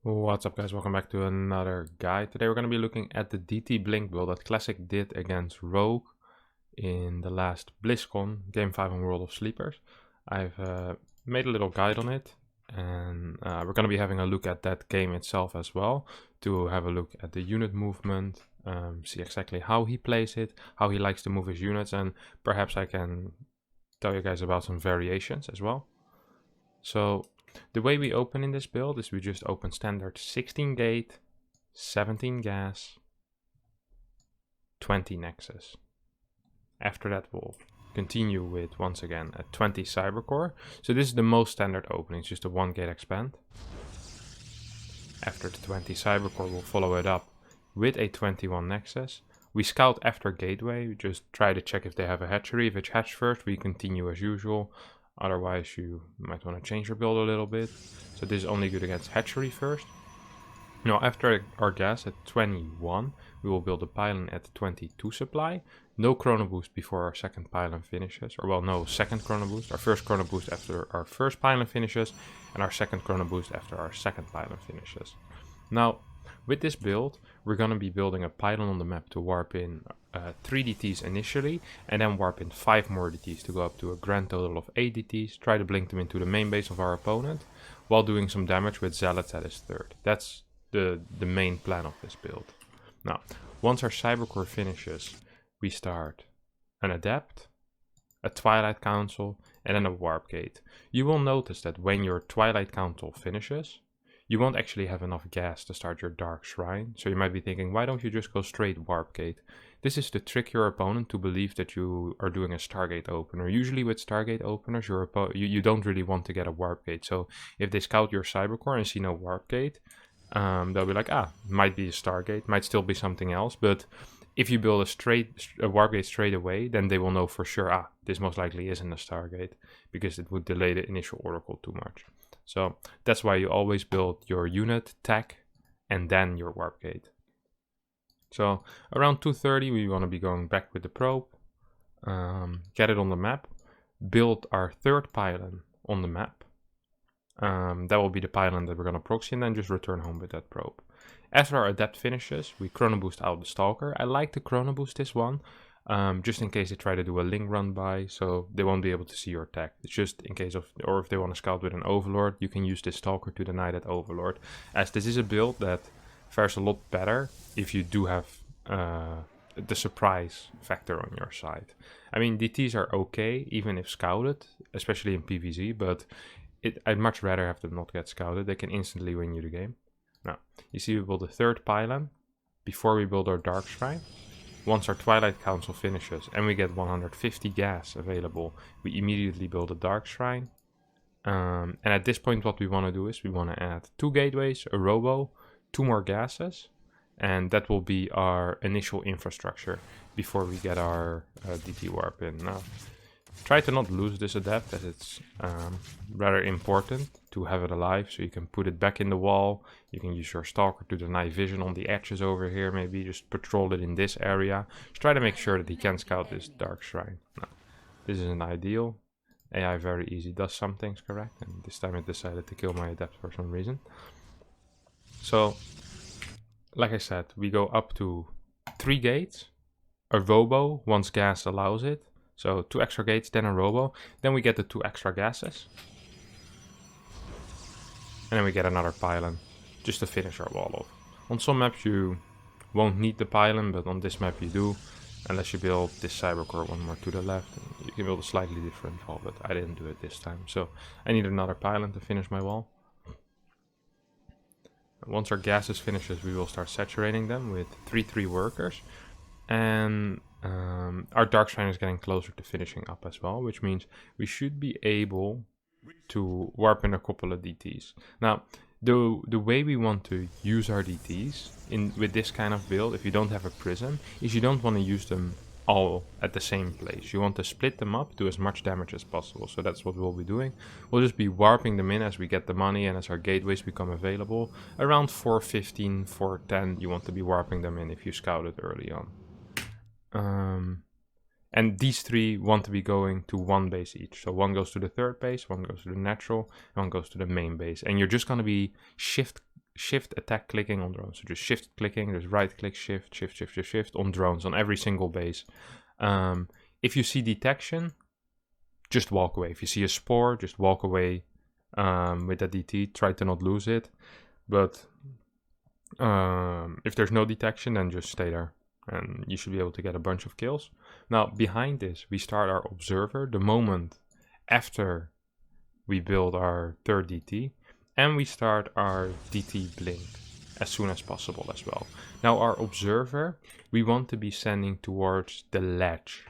What's up guys, welcome back to another guide. Today we're going to be looking at the DT Blink build that Classic did against Rogue in the last BlizzCon, Game 5 on World of Sleepers. I've made a little guide on it, and we're going to be having a look at that game itself as well, to have a look at the unit movement, see exactly how he plays it, how he likes to move his units, and perhaps I can tell you guys about some variations as well. So the way we open in this build is we just open standard 16 gate, 17 gas, 20 nexus. After that we'll continue with, once again, a 20 cybercore. So this is the most standard opening, it's just a 1 gate expand. After the 20 cybercore we'll follow it up with a 21 nexus. We scout after gateway, we just try to check if they have a hatchery. If it's hatched first we continue as usual. Otherwise you might want to change your build a little bit. So this is only good against hatchery first. Now after our gas at 21, we will build a pylon at 22 supply. No chrono boost before our second pylon finishes. Or well, no second chrono boost. Our first chrono boost after our first pylon finishes. And our second chrono boost after our second pylon finishes. Now with this build, we're going to be building a pylon on the map to warp in 3 DTs initially, and then warp in 5 more DTs to go up to a grand total of 8 DTs, try to blink them into the main base of our opponent, while doing some damage with Zealots at his third. That's the main plan of this build. Now, once our Cybercore finishes, we start an Adept, a Twilight Council, and then a Warp Gate. You will notice that when your Twilight Council finishes, you won't actually have enough gas to start your Dark Shrine, so you might be thinking, why don't you just go straight Warp Gate? This is to trick your opponent to believe that you are doing a Stargate opener. Usually with Stargate openers, you don't really want to get a Warp Gate, so if they scout your Cybercore and see no Warp Gate, they'll be like, might be a Stargate, might still be something else, but if you build a Warp Gate straight away, then they will know for sure, this most likely isn't a Stargate, because it would delay the initial Oracle too much. So that's why you always build your unit, tech, and then your warp gate. So around 2:30 we want to be going back with the probe, get it on the map, build our third pylon on the map. That will be the pylon that we're going to proxy, and then just return home with that probe. After our adept finishes, we chrono boost out the stalker. I like to chrono boost this one. Just in case they try to do a link run by, so they won't be able to see your tech. It's just in case of, or if they want to scout with an overlord, you can use this stalker to deny that overlord, as this is a build that fares a lot better if you do have the surprise factor on your side. I mean, DTs are okay even if scouted, especially in PvZ, but I'd much rather have them not get scouted. They can instantly win you the game. Now you see we build a third pylon before we build our Dark Shrine. Once our Twilight Council finishes and we get 150 gas available, we immediately build a Dark Shrine. And at this point what we want to do is we want to add 2 gateways, a robo, 2 more gases, and that will be our initial infrastructure before we get our DT warp in. Now, try to not lose this adept, as it's rather important to have it alive, so you can put it back in the wall. You can use your stalker to deny vision on the edges over here, maybe just patrol it in this area. Just try to make sure that he can scout this Dark Shrine. Now, this isn't ideal. AI very easy does some things correct, and this time it decided to kill my adept for some reason. So, like I said, we go up to 3 gates, a robo once gas allows it. So 2 extra gates, then a robo. Then we get the 2 extra gases. And then we get another pylon, just to finish our wall off. On some maps you won't need the pylon, but on this map you do. Unless you build this cybercore one more to the left. You can build a slightly different wall, but I didn't do it this time. So I need another pylon to finish my wall. Once our gases finishes, we will start saturating them with 3-3 workers. And our Dark Shrine is getting closer to finishing up as well, which means we should be able to warp in a couple of DTs. Now, the way we want to use our DTs with this kind of build, if you don't have a prism, is you don't want to use them all at the same place. You want to split them up, do as much damage as possible. So that's what we'll be doing. We'll just be warping them in as we get the money and as our gateways become available. Around 4:15, 4:10, you want to be warping them in if you scout it early on. And these 3 want to be going to 1 base each. So 1 goes to the third base, 1 goes to the natural, and 1 goes to the main base. And you're just going to be shift shift attack clicking on drones. So just shift clicking, there's right click, shift, shift, shift, shift, shift on drones on every single base. If you see detection, just walk away. If you see a spore, just walk away with that DT. Try to not lose it. But if there's no detection, then just stay there. And you should be able to get a bunch of kills. Now, behind this, we start our observer the moment after we build our third DT. And we start our DT blink as soon as possible as well. Now, our observer, we want to be sending towards the ledge,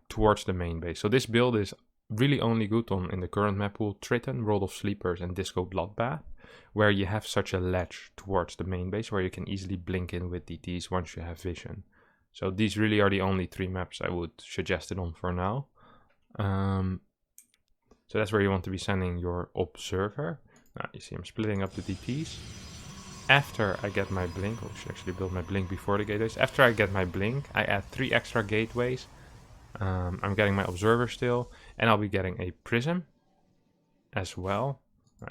towards the main base. So this build is really only good on, in the current map pool, Triton, World of Sleepers, and Disco Bloodbath, where you have such a ledge towards the main base where you can easily blink in with DTs once you have vision. So these really are the only 3 maps I would suggest it on for now. So that's where you want to be sending your observer. Now you see I'm splitting up the DTs. After I get my blink, or I should actually build my blink before the gateways. After I get my blink, I add 3 extra gateways. I'm getting my observer still, and I'll be getting a prism as well.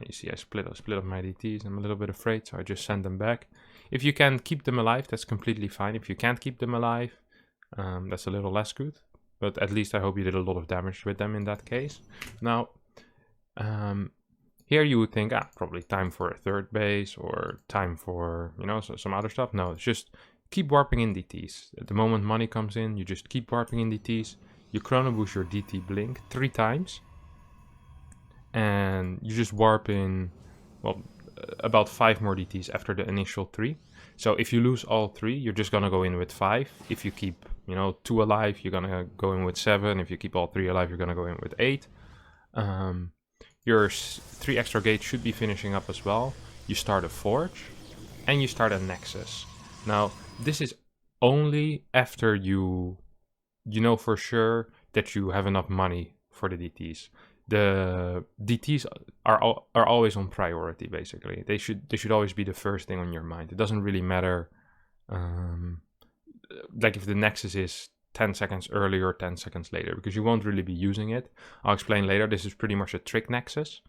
You see I split up my DTs. I'm a little bit afraid, so I just send them back. If you can keep them alive, that's completely fine. If you can't keep them alive, that's a little less good. But at least I hope you did a lot of damage with them in that case. Now, here you would think, probably time for a third base or time for, you know, some other stuff. No, it's just keep warping in DTs. At the moment money comes in, you just keep warping in DTs. You chrono boost your DT blink 3 times. And you just warp in, well, about 5 more DTs after the initial 3. So if you lose all 3, you're just gonna go in with 5. If you keep, you know, 2 alive, you're gonna go in with 7. If you keep all 3 alive, you're gonna go in with 8. Your 3 extra gates should be finishing up as well. You start a forge, and you start a nexus. Now, this is only after you know for sure that you have enough money for the DTs. The DTs are always on priority, basically. They should always be the first thing on your mind. It doesn't really matter, like if the nexus is 10 seconds earlier or 10 seconds later, because you won't really be using it. I'll explain later. This is pretty much a trick nexus.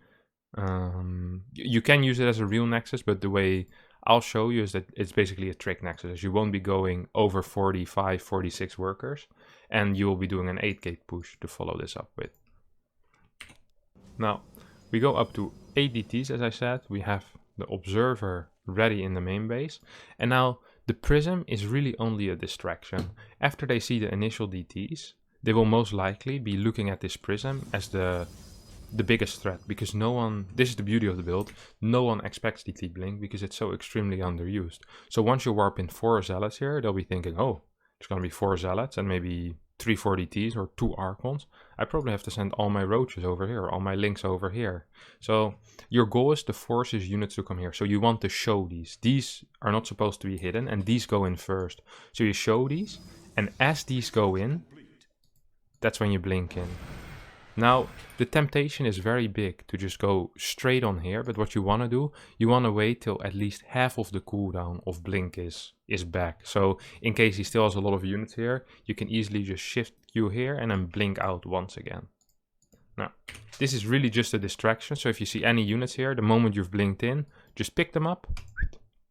You can use it as a real nexus, but the way I'll show you is that it's basically a trick nexus. You won't be going over 45, 46 workers, and you will be doing an 8-gate push to follow this up with. Now, we go up to 8 DTs, as I said. We have the observer ready in the main base. And now, the prism is really only a distraction. After they see the initial DTs, they will most likely be looking at this prism as the biggest threat. Because no one, this is the beauty of the build, no one expects DT blink because it's so extremely underused. So once you warp in 4 zealots here, they'll be thinking, oh, there's going to be 4 zealots and maybe 3 4DTs or 2 Archons. I probably have to send all my roaches over here, all my links over here. So your goal is to force his units to come here. So you want to show these. These are not supposed to be hidden, and these go in first. So you show these, and as these go in, that's when you blink in. Now, the temptation is very big to just go straight on here, but what you want to do, you want to wait till at least half of the cooldown of blink is back. So in case he still has a lot of units here, you can easily just shift Q here and then blink out once again. Now, this is really just a distraction. So if you see any units here, the moment you've blinked in, just pick them up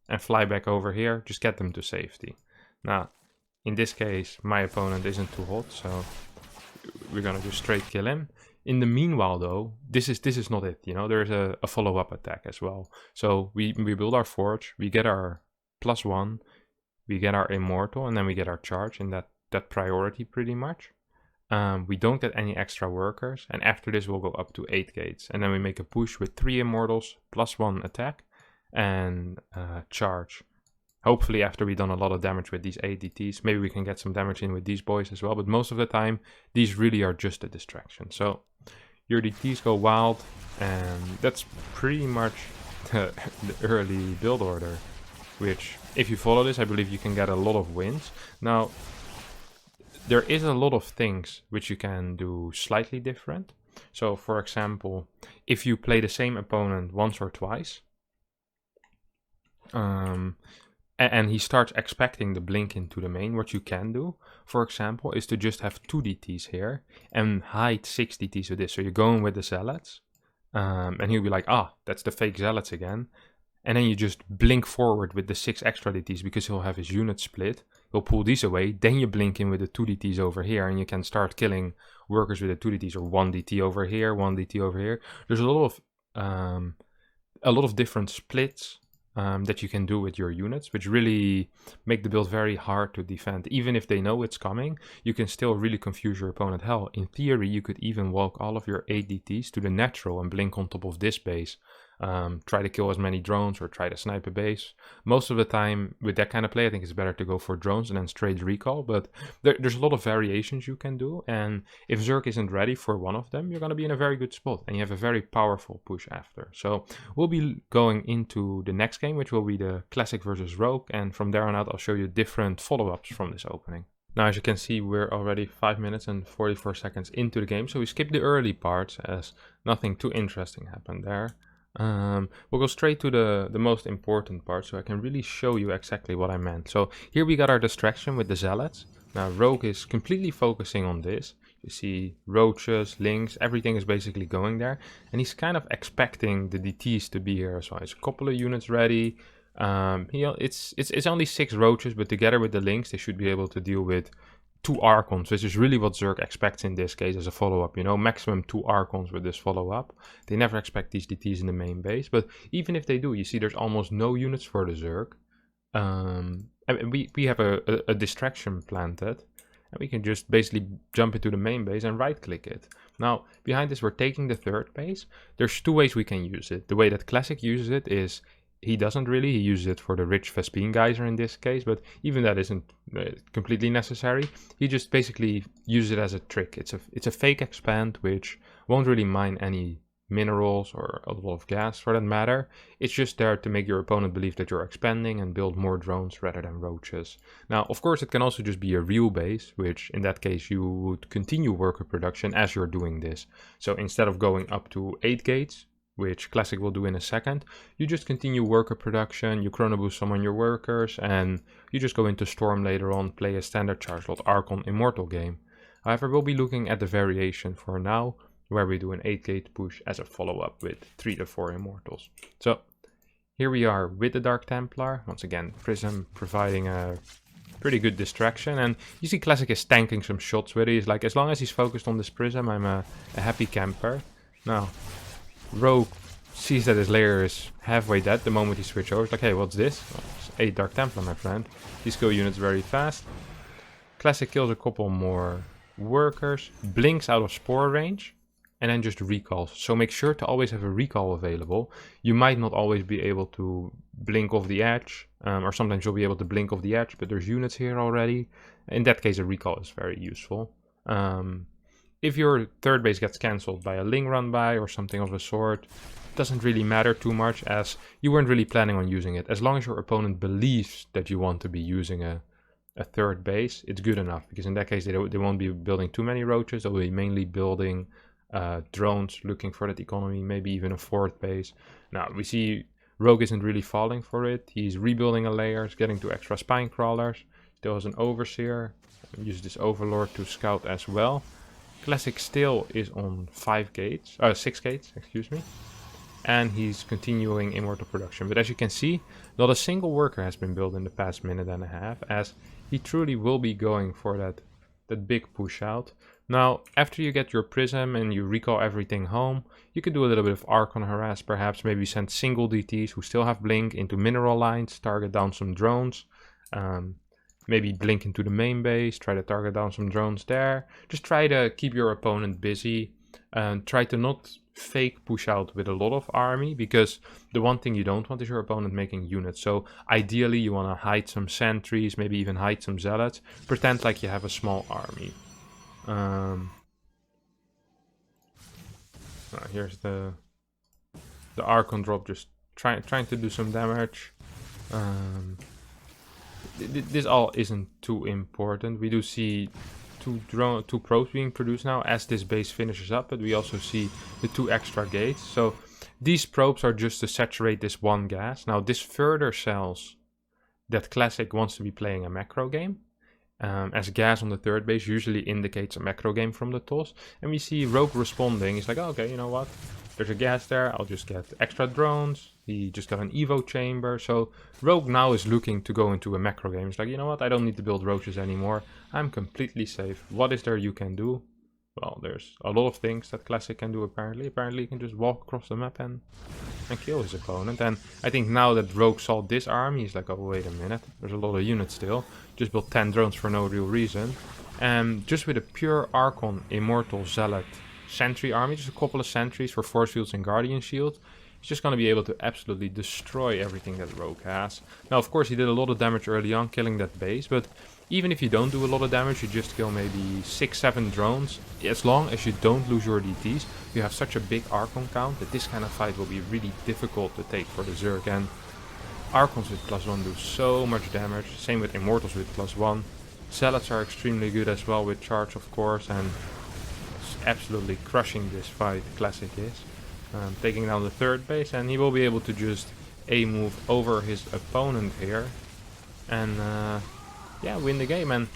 and fly back over here. Just get them to safety. Now, in this case, my opponent isn't too hot, so we're gonna just straight kill him. In the meanwhile, though, this is not it. You know, there's a follow-up attack as well. So we build our forge, we get our +1, we get our immortal, and then we get our charge in that priority pretty much. We don't get any extra workers, and after this we'll go up to 8 gates, and then we make a push with 3 immortals, +1 attack, and charge. Hopefully after we've done a lot of damage with these 8 DTs, maybe we can get some damage in with these boys as well, but most of the time, these really are just a distraction. So, your DTs go wild, and that's pretty much the early build order, which, if you follow this, I believe you can get a lot of wins. Now, there is a lot of things which you can do slightly different. So, for example, if you play the same opponent once or twice, and he starts expecting the blink into the main, what you can do, for example, is to just have 2 DTs here and hide 6 DTs with this. So you're going with the zealots, and he'll be like, that's the fake zealots again. and then you just blink forward with the 6 extra DTs because he'll have his unit split. He'll pull these away, then you blink in with the 2 DTs over here, and you can start killing workers with the 2 DTs, or 1 DT over here, 1 DT over here. There's a lot of different splits that you can do with your units, which really make the build very hard to defend. Even if they know it's coming, you can still really confuse your opponent. Hell, in theory, you could even walk all of your 8 DTs to the natural and blink on top of this base. Try to kill as many drones or try to snipe a base. Most of the time with that kind of play, I think it's better to go for drones and then straight recall, but there's a lot of variations you can do, and if Zerg isn't ready for one of them, you're going to be in a very good spot and you have a very powerful push after. So we'll be going into the next game, which will be the Classic versus Rogue, and from there on out I'll show you different follow-ups from this opening. Now, as you can see, we're already 5 minutes and 44 seconds into the game, so we skipped the early parts as nothing too interesting happened there. We'll go straight to the most important part, so I can really show you exactly what I meant. So here we got our distraction with the zealots. Now Rogue is completely focusing on this. You see roaches, lings, everything is basically going there, and he's kind of expecting the DTs to be here as well. There's a couple of units ready. It's only 6 roaches, but together with the lings, they should be able to deal with 2 Archons, which is really what Zerg expects in this case as a follow-up, you know, maximum 2 Archons with this follow-up. They never expect these DTs in the main base, but even if they do, you see there's almost no units for the Zerg. We have a distraction planted, and we can just basically jump into the main base and right-click it. Now, behind this, we're taking the 3rd base. There's 2 ways we can use it. The way that Classic uses it is he uses it for the rich Vespene geyser in this case, but even that isn't completely necessary. He just basically uses it as a trick. It's a fake expand which won't really mine any minerals or a lot of gas for that matter. It's just there to make your opponent believe that you're expanding and build more drones rather than roaches. Now, of course, it can also just be a real base, which in that case you would continue worker production as you're doing this. So instead of going up to 8 gates, which Classic will do in a second, you just continue worker production, you chrono boost some on your workers, and you just go into Storm later on, play a standard charge slot Archon Immortal game. However, we'll be looking at the variation for now, where we do an 8 gate push as a follow-up with 3 to 4 Immortals. So here we are with the Dark Templar, once again Prism providing a pretty good distraction, and you see Classic is tanking some shots with it. He's like, as long as he's focused on this Prism, I'm a happy camper. Now Rogue sees that his layer is halfway dead the moment he switches over. It's like, hey, what's this? Well, it's 8 Dark Templar, my friend. These kill units very fast. Classic kills a couple more workers, blinks out of spore range, and then just recalls. So make sure to always have a recall available. You might not always be able to blink off the edge, or sometimes you'll be able to blink off the edge, but there's units here already. In that case, a recall is very useful. If your 3rd base gets cancelled by a Ling run by or something of the sort, it doesn't really matter too much as you weren't really planning on using it. As long as your opponent believes that you want to be using a 3rd base, it's good enough, because in that case they won't be building too many roaches. They'll be mainly building drones, looking for that economy, maybe even a 4th base. Now we see Rogue isn't really falling for it. He's rebuilding a layer, he's getting 2 extra spine crawlers, still has an overseer, use this overlord to scout as well. Classic still is on 6 gates, excuse me, and he's continuing Immortal production. But as you can see, not a single worker has been built in the past minute and a half, as he truly will be going for that big push out. Now, after you get your Prism and you recall everything home, you can do a little bit of Archon harass, perhaps maybe send single DTs who still have blink into mineral lines, target down some drones. Maybe blink into the main base, try to target down some drones there. Just try to keep your opponent busy and try to not fake push out with a lot of army, because the one thing you don't want is your opponent making units. So ideally you want to hide some sentries, maybe even hide some zealots. Pretend like you have a small army. Here's the Archon drop, just trying to do some damage. This all isn't too important. We do see 2 probes being produced now as this base finishes up, but we also see the 2 extra gates. So these probes are just to saturate this one gas. Now this further sells that Classic wants to be playing a macro game, as gas on the 3rd base usually indicates a macro game from the toss. And we see Rogue responding. He's like, oh, okay, you know what? There's a gas there, I'll just get extra drones. He just got an Evo chamber. So Rogue now is looking to go into a macro game. He's like, you know what, I don't need to build roaches anymore. I'm completely safe. What is there you can do? Well, there's a lot of things that Classic can do apparently. Apparently he can just walk across the map and kill his opponent. And I think now that Rogue saw this army, he's like, oh, wait a minute. There's a lot of units still. Just built 10 drones for no real reason. And just with a pure Archon, Immortal, Zealot, Sentry army, just a couple of sentries for Force Fields and Guardian Shield, he's just going to be able to absolutely destroy everything that Rogue has. Now, of course, he did a lot of damage early on, killing that base, but even if you don't do a lot of damage, you just kill maybe 6-7 drones. As long as you don't lose your DTs, you have such a big Archon count that this kind of fight will be really difficult to take for the Zerg. And Archons with +1 do so much damage, same with Immortals with +1. Zealots are extremely good as well with charge, of course, and absolutely crushing this fight, Classic is. Taking down the third base, and he will be able to just A-move over his opponent here. And yeah, win the game. And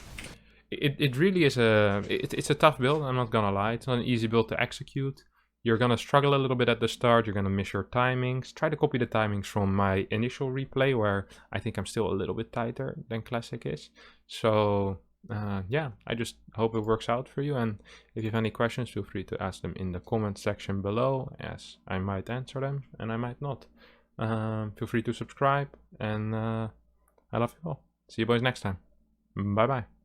it really is it's a tough build, I'm not gonna lie. It's not an easy build to execute. You're gonna struggle a little bit at the start, you're gonna miss your timings. Try to copy the timings from my initial replay, where I think I'm still a little bit tighter than Classic is. So yeah, I just hope it works out for you. And if you have any questions, feel free to ask them in the comment section below, as I might answer them and I might not. Feel free to subscribe, and I love you all. See you boys next time. Bye bye.